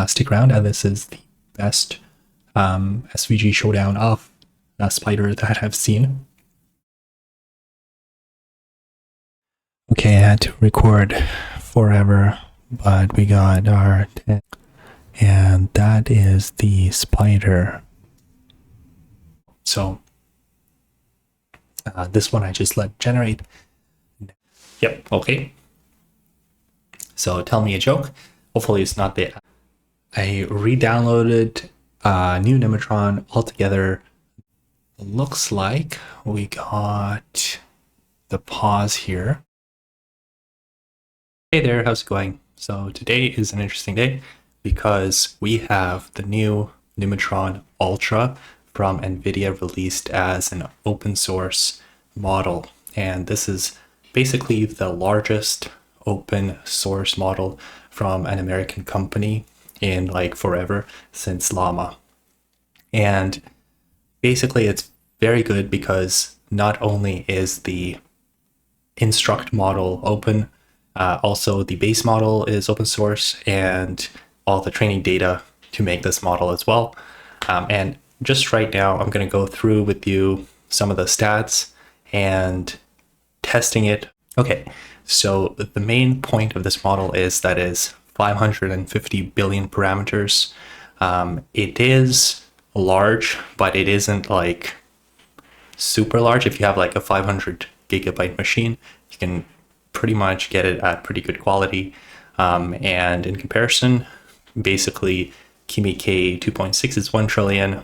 stick around, and this is the best SVG showdown of Spider that I've seen. Okay, I had to record forever, but we got our 10, and that is the Spider. So this one I just let generate. Yep, okay. So tell me a joke. Hopefully it's not the... I re-downloaded new Nemotron altogether. Looks like we got the pause here. Hey there, how's it going? So today is an interesting day because we have the new Nemotron Ultra from NVIDIA released as an open source model. And this is basically the largest open source model from an American company in like forever, since Llama. And basically it's very good because not only is the instruct model open, also the base model is open source and all the training data to make this model as well. And just right now, I'm going to go through with you some of the stats and testing it. Okay, so the main point of this model is that is 550 billion parameters. It is large, but it isn't like super large. If you have like a 500 gigabyte machine, you can pretty much get it at pretty good quality. And in comparison, basically Kimi K 2.6 is 1 trillion,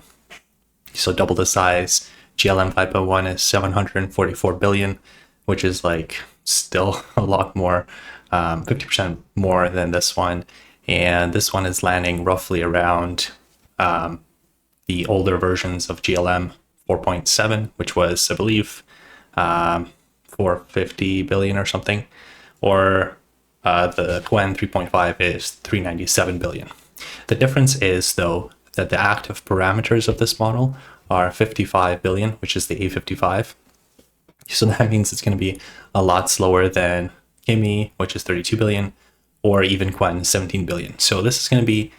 so double the size. GLM 5.1 is 744 billion, which is like still a lot more, 50% more than this one. And this one is landing roughly around the older versions of GLM 4.7, which was, I believe, 450 billion or something, or the Quen 3.5 is 397 billion. The difference is, though, that the active parameters of this model are 55 billion, which is the A55. So that means it's going to be a lot slower than Kimi, which is 32 billion, or even Quen 17 billion. So this is going to be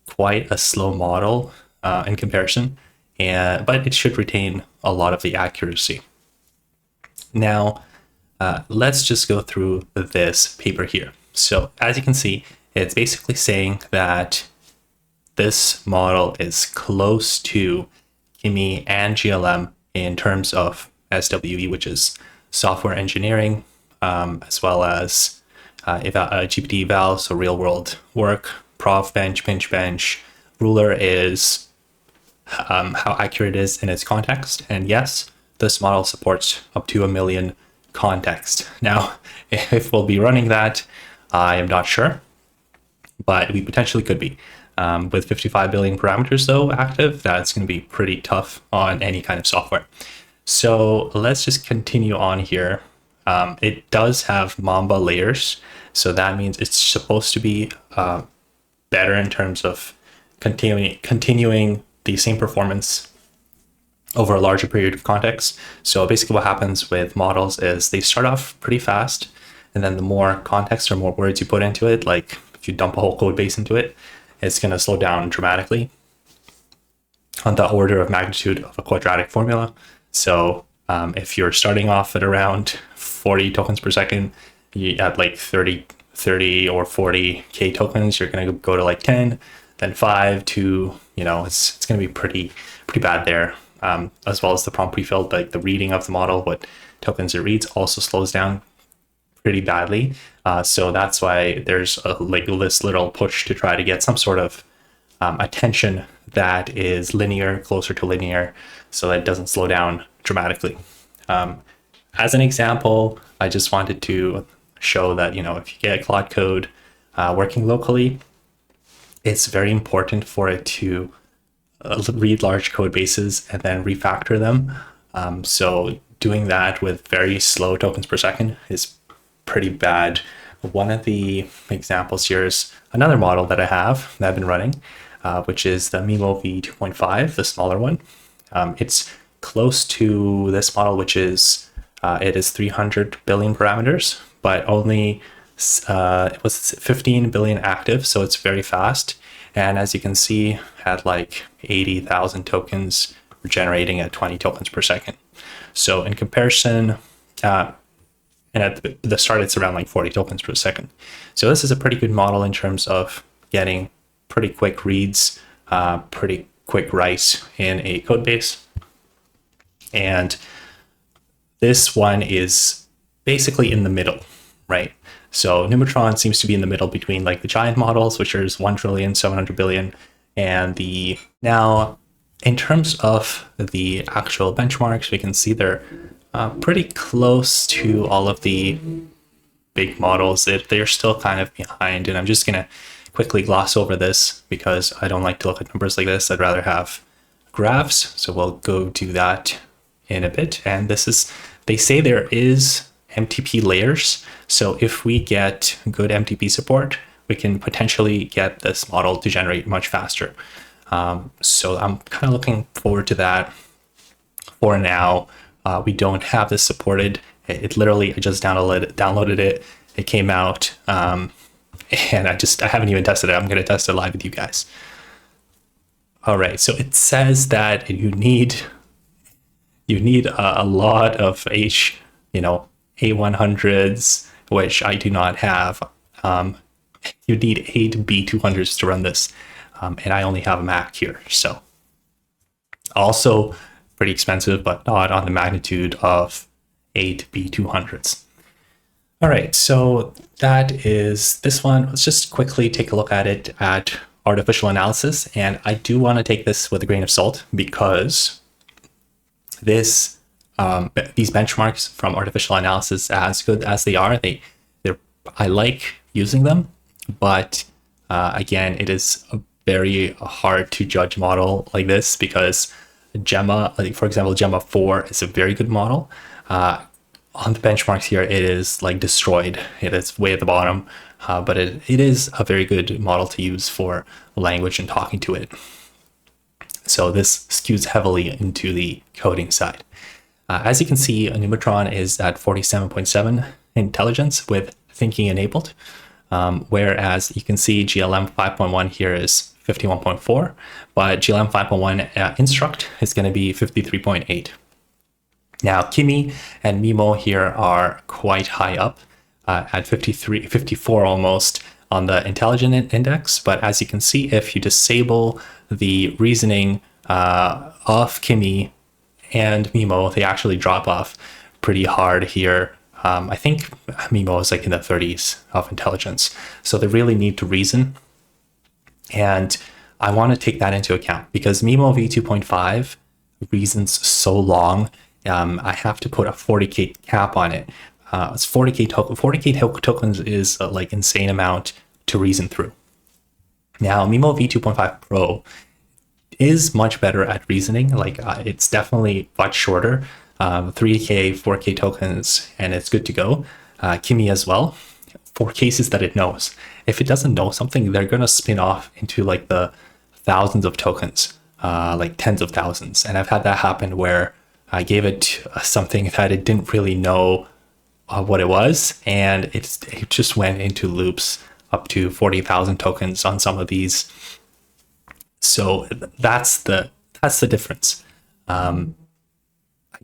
quite a slow model in comparison, but it should retain a lot of the accuracy. Now, let's just go through this paper here. So as you can see, it's basically saying that this model is close to Kimi and GLM in terms of SWE, which is software engineering, as well as GPT eval, so real world work, prof bench, pinch bench. Ruler is how accurate it is in its context. And yes, this model supports up to 1 million context. Now, if we'll be running that, I am not sure, but we potentially could be. With 55 billion parameters though active, that's going to be pretty tough on any kind of software. So let's just continue on here. It does have Mamba layers, so that means it's supposed to be better in terms of continuing the same performance over a larger period of context. So basically what happens with models is they start off pretty fast, and then the more context or more words you put into it, like if you dump a whole code base into it, it's going to slow down dramatically on the order of magnitude of a quadratic formula. So if you're starting off at around 40 tokens per second, you add like 30 or 40K tokens, you're going to go to like 10, then 5 to, it's going to be pretty bad there. As well as the prompt prefilled, like the reading of the model, what tokens it reads also slows down pretty badly. So that's why there's this little push to try to get some sort of attention that is linear, closer to linear, so that it doesn't slow down dramatically. As an example, I just wanted to show that, if you get Claude Code working locally, it's very important for it to read large code bases and then refactor them. So doing that with very slow tokens per second is pretty bad. One of the examples here is another model that I've been running, which is the Mimo V2.5, the smaller one. It's close to this model, which is it is 300 billion parameters, but only it was 15 billion active, so it's very fast. And as you can see, had like 80,000 tokens, generating at 20 tokens per second. So in comparison, and at the start, it's around like 40 tokens per second. So this is a pretty good model in terms of getting pretty quick reads, pretty quick writes in a code base. And this one is basically in the middle, right? So Nemotron seems to be in the middle between like the giant models, which is 1,700 billion, and the now in terms of the actual benchmarks, we can see they're pretty close to all of the big models. They're still kind of behind, and I'm just gonna quickly gloss over this because I don't like to look at numbers like this. I'd rather have graphs. So we'll go do that in a bit. And this is, they say there is MTP layers. So if we get good MTP support, we can potentially get this model to generate much faster. So I'm kind of looking forward to that. For now, we don't have this supported. It literally, I just downloaded it. It came out, and I haven't even tested it. I'm going to test it live with you guys. All right, so it says that you need a lot of A100s, which I do not have. You need 8 B200s to run this, and I only have a Mac here, so also pretty expensive, but not on the magnitude of 8 B200s. All right, so that is this one. Let's just quickly take a look at it at artificial analysis, and I do want to take this with a grain of salt because these benchmarks from artificial analysis, as good as they are, I like using them, but again, it is very hard to judge model like this because Gemma, for example, Gemma 4 is a very good model. On the benchmarks here, it is like destroyed. It is way at the bottom, but it is a very good model to use for language and talking to it. So this skews heavily into the coding side. As you can see, Nemotron is at 47.7 intelligence with thinking enabled, whereas you can see GLM 5.1 here is 51.4, but GLM 5.1 instruct is going to be 53.8. Now, Kimi and Mimo here are quite high up at 53, 54 almost on the intelligent index. But as you can see, if you disable the reasoning of Kimi and Mimo, they actually drop off pretty hard here. I think Mimo is like in the 30s of intelligence. So they really need to reason. And I want to take that into account because Mimo v2.5 reasons so long. I have to put a 40K cap on it. It's 40K tokens is like insane amount to reason through. Now, Mimo v2.5 Pro is much better at reasoning. Like it's definitely much shorter, 3K, 4K tokens, and it's good to go. Kimi as well, for cases that it knows. If it doesn't know something, they're gonna spin off into like the thousands of tokens, like tens of thousands. And I've had that happen where I gave it something that it didn't really know what it was, and it just went into loops up to 40,000 tokens on some of these. So that's the difference. I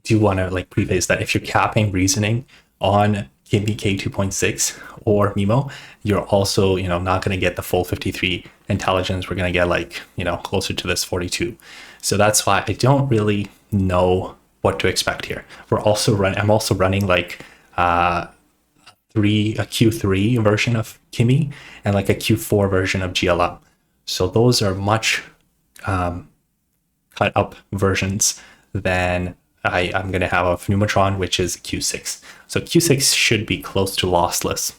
do want to like preface that if you're capping reasoning on Kimi K2.6 or Mimo, you're also not going to get the full 53 intelligence. We're going to get like closer to this 42. So that's why I don't really know what to expect here. I'm also running like a Q3 version of Kimi and like a Q4 version of GLM. So those are much cut up versions than I'm going to have of Nemotron, which is Q6. So Q6 should be close to lossless.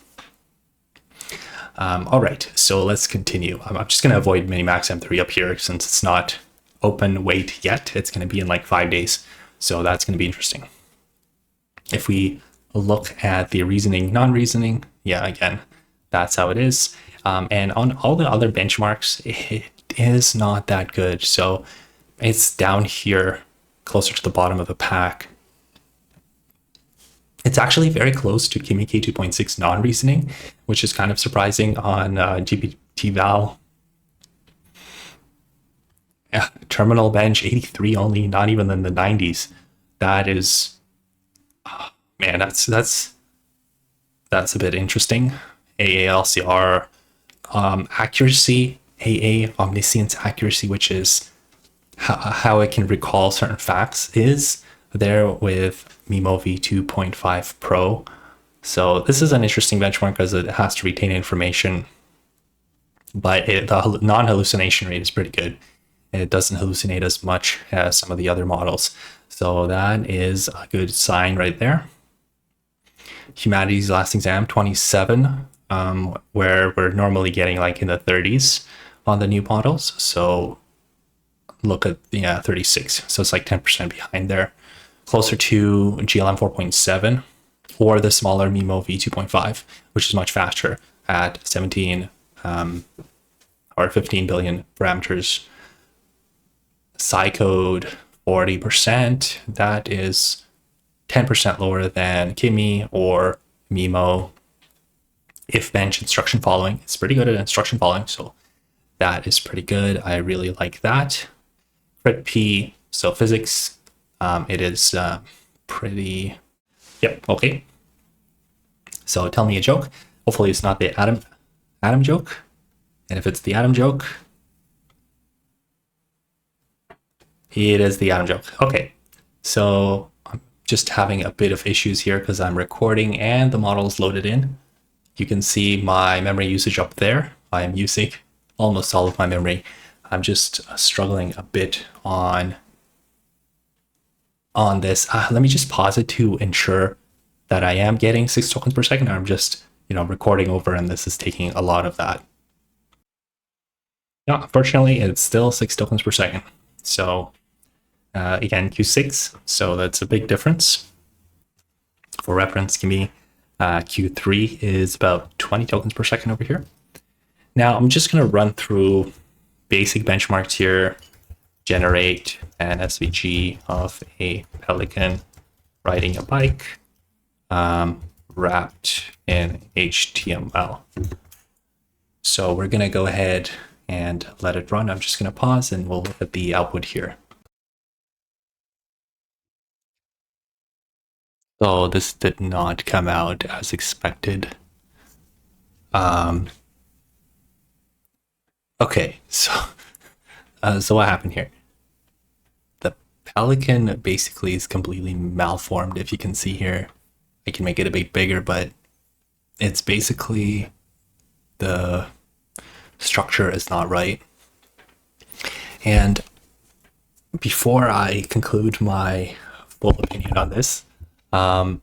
All right, so let's continue. I'm just going to avoid Minimax M3 up here since it's not open weight yet. It's going to be in like 5 days. So that's going to be interesting. If we look at the reasoning, non-reasoning, yeah, again, that's how it is. And on all the other benchmarks, it is not that good. So it's down here, closer to the bottom of the pack. It's actually very close to Kimi K2.6 non-reasoning, which is kind of surprising on GPT-val. terminal bench 83 only, not even in the 90s. That is, man, that's a bit interesting. AALCR accuracy, AA omniscience accuracy, which is how it can recall certain facts, is there with Mimo V2.5 Pro. So this is an interesting benchmark because it has to retain information, but the non-hallucination rate is pretty good. It doesn't hallucinate as much as some of the other models. So that is a good sign right there. Humanities last exam 27, where we're normally getting like in the 30s on the new models. So look at 36. So it's like 10% behind there, closer to GLM 4.7 or the smaller Mimo V2.5, which is much faster at 17 or 15 billion parameters. Psycode 40%. That is 10% lower than Kimi or Mimo. If bench instruction following, it's pretty good at instruction following, so that is pretty good. I really like that. Crit P, so physics, it is pretty, yep, okay. So tell me a joke. Hopefully it's not the Adam joke. And if it's the Adam joke, it is the Adam joke. Okay, so I'm just having a bit of issues here because I'm recording and the model is loaded in. You can see my memory usage up there. I am using almost all of my memory. I'm just struggling a bit on this. Let me just pause it to ensure that I am getting 6 tokens per second. I'm just, recording over and this is taking a lot of that. No, unfortunately, it's still 6 tokens per second. So again, Q6, so that's a big difference. For reference, give me Q3 is about 20 tokens per second over here. Now I'm just going to run through basic benchmarks here, generate an SVG of a pelican riding a bike wrapped in HTML. So we're going to go ahead and let it run. I'm just going to pause and we'll look at the output here. So this did not come out as expected. Okay, so what happened here? The pelican basically is completely malformed. If you can see here, I can make it a bit bigger, but it's basically the structure is not right. And before I conclude my full opinion on this, and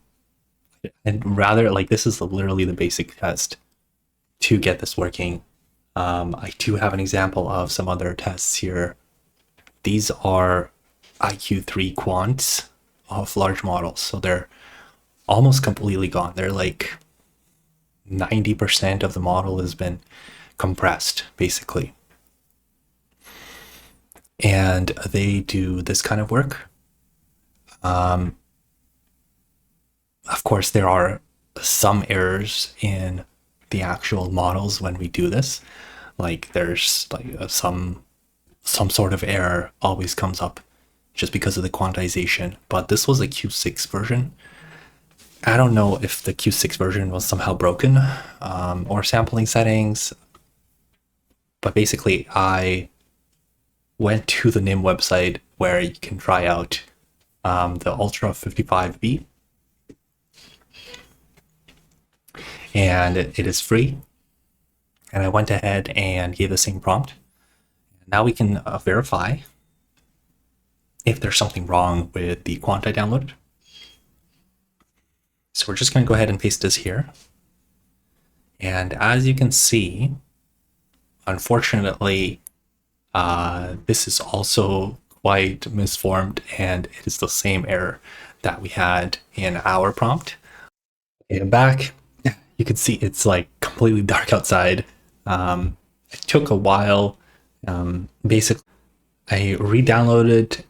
rather, like, this is literally the basic test to get this working. I do have an example of some other tests here. These are IQ3 quants of large models, so they're almost completely gone. They're like 90% of the model has been compressed, basically. And they do this kind of work. Of course, there are some errors in the actual models when we do this. Like there's like some sort of error always comes up just because of the quantization. But this was a Q6 version. I don't know if the Q6 version was somehow broken or sampling settings. But basically, I went to the NIM website where you can try out the Ultra 55B. And it is free. And I went ahead and gave the same prompt. Now we can verify if there's something wrong with the quant I downloaded. So we're just going to go ahead and paste this here. And as you can see, unfortunately, this is also quite misformed, and it is the same error that we had in our prompt. Okay, I'm back. You can see it's like completely dark outside. It took a while. Basically, I re-downloaded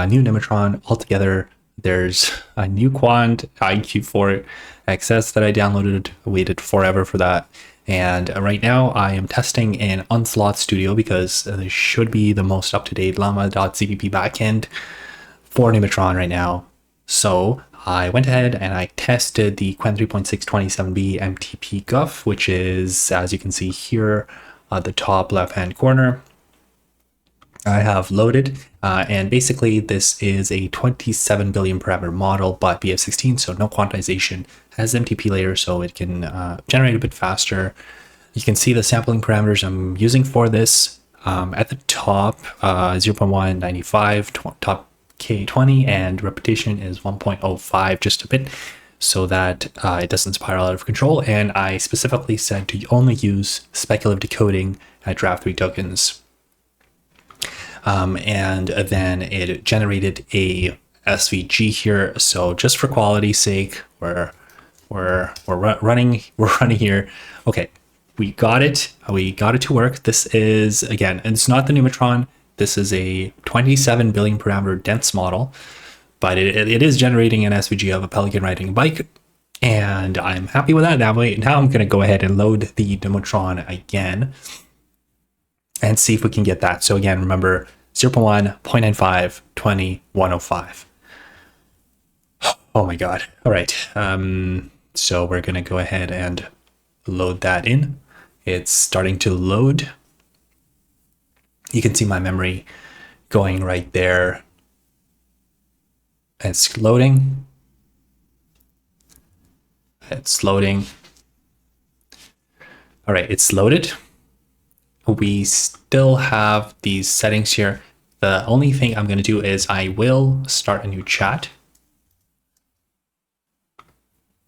new Nemotron altogether. There's a new quant IQ4 XS that I downloaded, waited forever for that. And right now I am testing in Onslaught Studio because this should be the most up-to-date llama.cpp backend for Nemotron right now. So I went ahead and I tested the quant 3.627b MTP guff, which is, as you can see here, at the top left-hand corner. I have loaded, and basically this is a 27 billion parameter model, but BF16, so no quantization, has MTP layer, so it can generate a bit faster. You can see the sampling parameters I'm using for this. At the top, 0.195, top K20, and repetition is 1.05, just a bit, so that it doesn't spiral out of control. And I specifically said to only use speculative decoding at draft 3 tokens. And then it generated a SVG here. So just for quality's sake, we're running here. Okay, we got it. We got it to work. This is, again, and it's not the Nemotron. This is a 27 billion parameter dense model, but it is generating an SVG of a pelican riding a bike, and I'm happy with that. Now I'm going to go ahead and load the Nemotron again and see if we can get that. So again, remember 0.1, 0.95, 20, 105. Oh my God. All right. So we're going to go ahead and load that in. It's starting to load. You can see my memory going right there. It's loading. It's loading. All right, it's loaded. We still have these settings here. The only thing I'm going to do is I will start a new chat.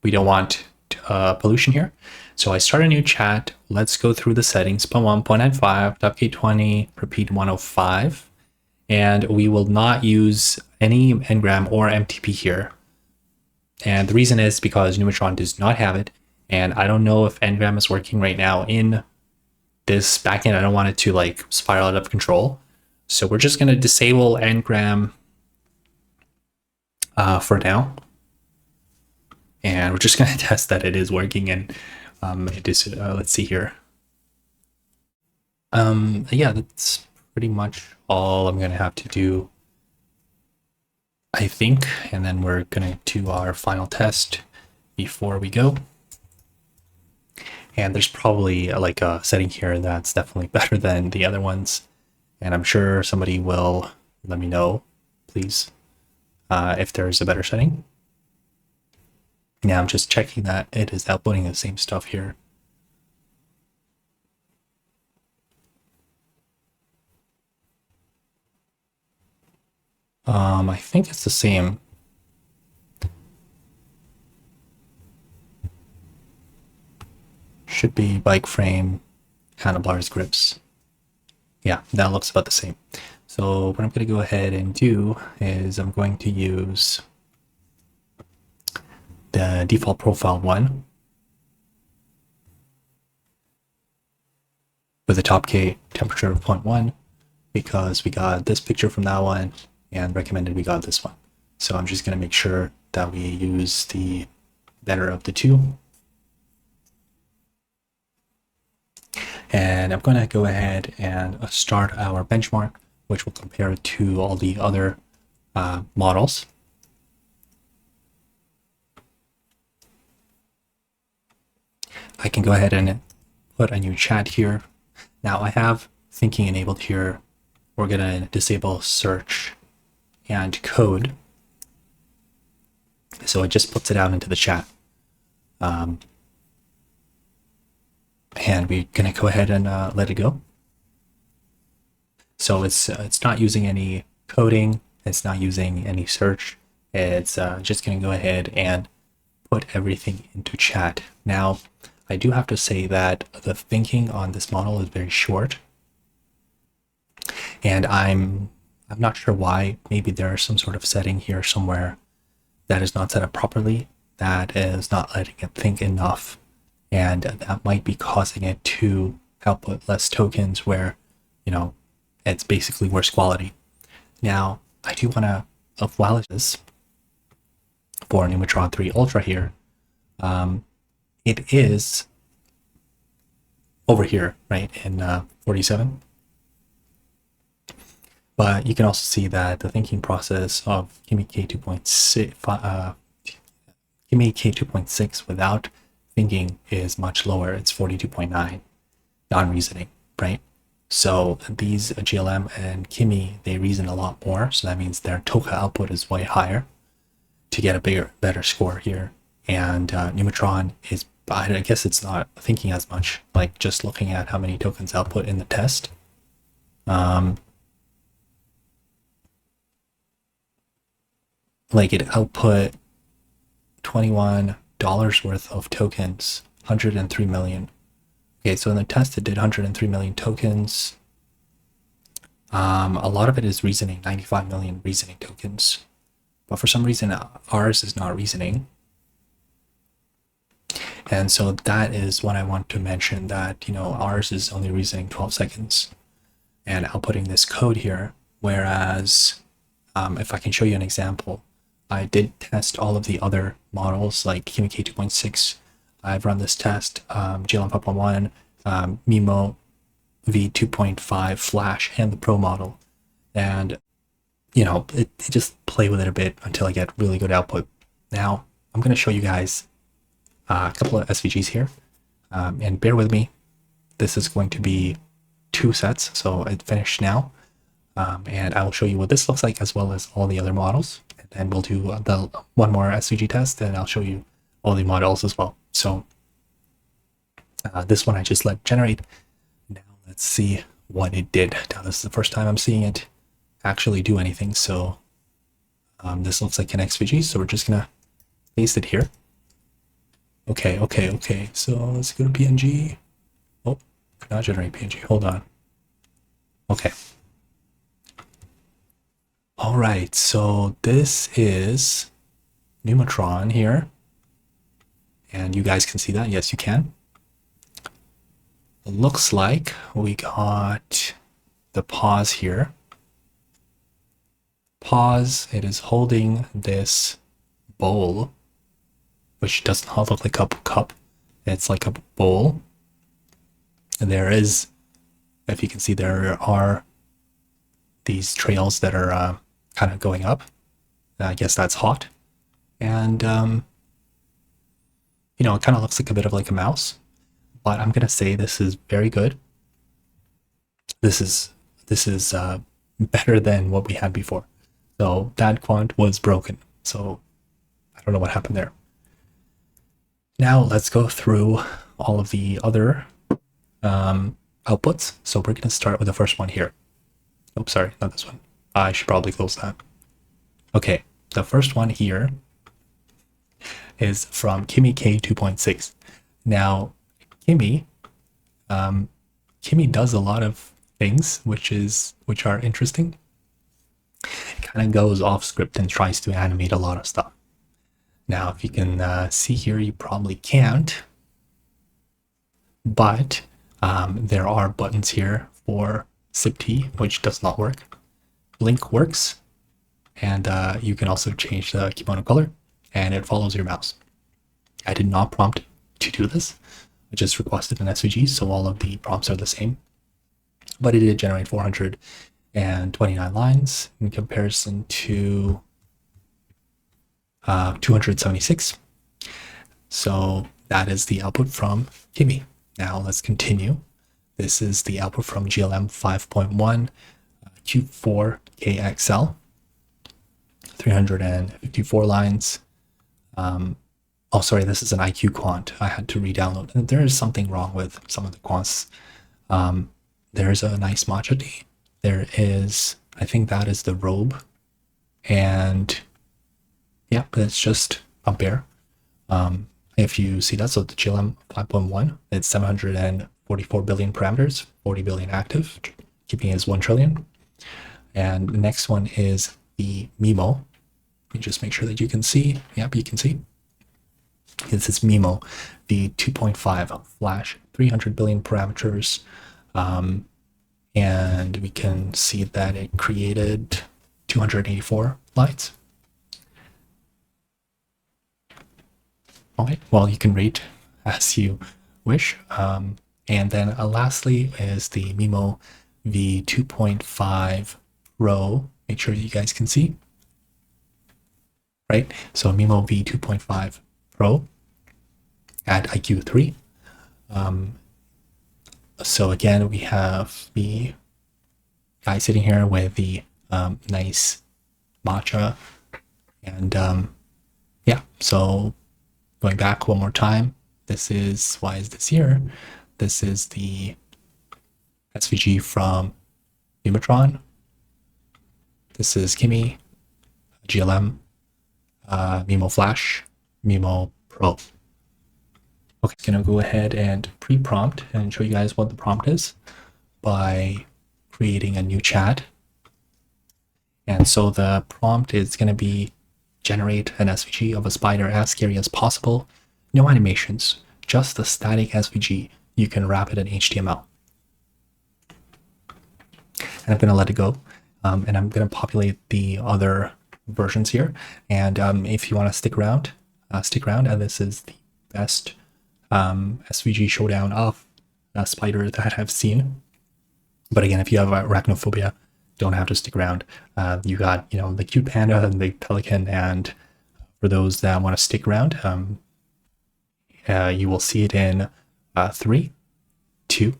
We don't want pollution here. So I start a new chat. Let's go through the settings. 0.1, 0.95, top K20, repeat 105. And we will not use any ngram or MTP here. And the reason is because Nemotron does not have it. And I don't know if ngram is working right now in this backend. I don't want it to like spiral out of control. So we're just going to disable ngram for now. And we're just going to test that it is working. And it is, let's see here. Yeah, that's pretty much all I'm going to have to do, I think. And then we're going to do our final test before we go. And there's probably like a setting here that's definitely better than the other ones. And I'm sure somebody will let me know, please, if there's a better setting. Now I'm just checking that it is outputting the same stuff here. I think it's the same. Should be bike frame, handlebars, grips. Yeah, that looks about the same. So what I'm going to go ahead and do is I'm going to use the default profile one with a top K temperature of 0.1 because we got this picture from that one and recommended we got this one. So I'm just going to make sure that we use the better of the two. And I'm going to go ahead and start our benchmark, which will compare it to all the other models. I can go ahead and put a new chat here. Now I have thinking enabled here. We're going to disable search and code. So it just puts it out into the chat. And we're going to go ahead and let it go. So it's not using any coding. It's not using any search. It's just going to go ahead and put everything into chat. Now, I do have to say that the thinking on this model is very short. And I'm not sure why. Maybe there's some sort of setting here somewhere that is not set up properly, that is not letting it think enough. And that might be causing it to output less tokens where, you know, it's basically worse quality. Now, I do want to evaluate this for Nemotron 3 Ultra here. It is over here, right, in 47. But you can also see that the thinking process of Kimi K2.6, Kimi K2.6 without thinking is much lower. It's 42.9 non-reasoning, right? So these GLM and Kimi, they reason a lot more. So that means their Toka output is way higher to get a better score here. And Nemotron is, I guess it's not thinking as much, like just looking at how many tokens output in the test. Like it output $21 worth of tokens, 103 million. Okay, so in the test it did 103 million tokens. A lot of it is reasoning, 95 million reasoning tokens. But for some reason, ours is not reasoning. And so that is what I want to mention, that, you know, ours is only reasoning 12 seconds and outputting this code here. Whereas if I can show you an example, I did test all of the other models like Kimi K2.6. I've run this test, GLM 5.1, Mimo V2.5 Flash, and the Pro model. And, you know, it just play with it a bit until I get really good output. Now, I'm going to show you guys a couple of SVGs here. And bear with me. This is going to be 2 sets, so it finished now. And I will show you what this looks like as well as all the other models. And then we'll do the one more SVG test, and I'll show you all the models as well. So this one I just let generate. Now let's see what it did. Now this is the first time I'm seeing it actually do anything. So this looks like an SVG, so we're just gonna paste it here. Okay. So let's go to PNG. Oh, cannot generate PNG. Hold on. Okay. All right, so this is Nemotron here. And you guys can see that. Yes, you can. It looks like we got the pause here. Pause, it is holding this bowl, which does not look like a cup. It's like a bowl. And there is, if you can see, there are these trails that are kind of going up. I guess that's hot. And, you know, it kind of looks like a bit of like a mouse. But I'm going to say this is very good. This is better than what we had before. So that quant was broken. So I don't know what happened there. Now let's go through all of the other outputs. So we're going to start with the first one here. Oh, sorry, not this one. I should probably close that. Okay, the first one here is from Kimi K2.6. Now, Kimi does a lot of things which are interesting. It kind of goes off script and tries to animate a lot of stuff. Now, if you can see here, you probably can't, but there are buttons here for SIP-T, which does not work. Blink works, and you can also change the keyboard color, and it follows your mouse. I did not prompt to do this. I just requested an SVG, so all of the prompts are the same. But it did generate 429 lines in comparison to 276. So that is the output from Kimi. Now let's continue. This is the output from GLM 5.1 Q4KXL, 354 lines. Oh, sorry, this is an IQ quant. I had to re-download. There is something wrong with some of the quants. There's a nice Machete. There is, I think that is the robe. And yeah, but it's just up there. If you see that, so the GLM 5.1, it's 744 billion parameters, 40 billion active, keeping it as 1 trillion. And the next one is the Mimo. Let me just make sure that you can see. Yep, you can see. This is Mimo, the 2.5 Flash, 300 billion parameters. And we can see that it created 284 lines. Okay, well, you can rate as you wish. And then lastly is the Mimo V2.5 Pro. Make sure you guys can see. Right? So Mimo V2.5 Pro at IQ3. So again, we have the guy sitting here with the nice matcha. And yeah, so going back one more time, why is this here? This is the SVG from Nemotron. This is Kimi, GLM, Mimo Flash, Mimo Pro. Okay, I'm gonna go ahead and pre-prompt and show you guys what the prompt is by creating a new chat. And so the prompt is gonna be generate an SVG of a spider as scary as possible. No animations, just the static SVG. You can wrap it in HTML. And I'm gonna let it go. And I'm gonna populate the other versions here. And if you wanna stick around. And this is the best SVG showdown of a spider that I've seen. But again, if you have arachnophobia, don't have to stick around. You got, the cute panda and the pelican, and for those that want to stick around, you will see it in 3, 2,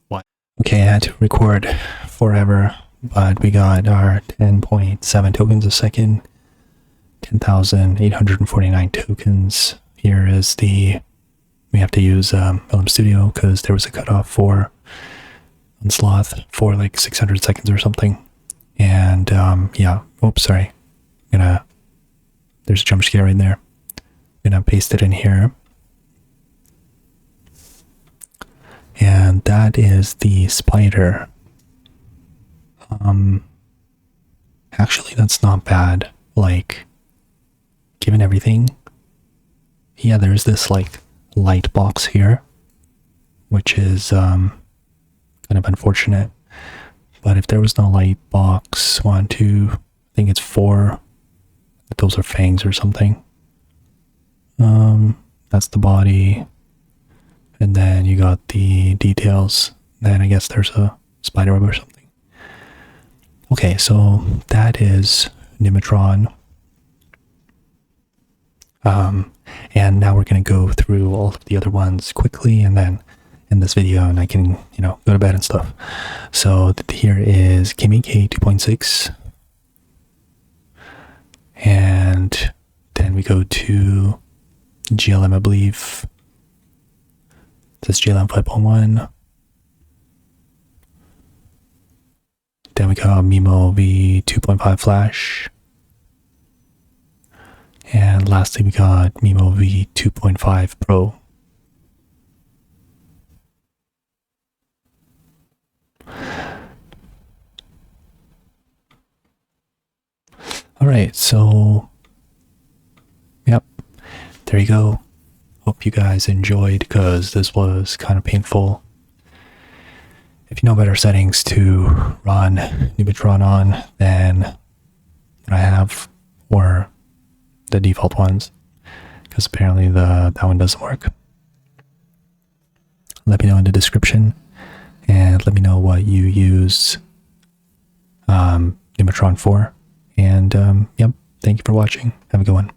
1. Okay, I had to record forever, but we got our 10.7 tokens a second, 10,849 tokens. Here is we have to use Film Studio because there was a cutoff for Sloth for like 600 seconds or something. And yeah, oops, sorry. There's a jump scare right there. I'm gonna paste it in here. And that is the spider. Actually, that's not bad. Like, given everything, yeah, there's this like light box here, which is kind of unfortunate. But if there was no light box, 1, 2, I think it's 4. Those are fangs or something. That's the body. And then you got the details. Then I guess there's a spider web or something. Okay, so that is Nemotron. And now we're going to go through all of the other ones quickly and then in this video, and I can, go to bed and stuff. So here is Kimi K 2.6. And then we go to GLM, I believe. This is GLM 5.1. Then we got Mimo V 2.5 Flash. And lastly, we got Mimo V 2.5 Pro. All right, so yep, there you go. Hope you guys enjoyed, because this was kind of painful. If you know better settings to run Nemotron on than what I have, or the default ones, because apparently that one doesn't work, let me know in the description, and let me know what you use Nemotron for. And yep, thank you for watching. Have a good one.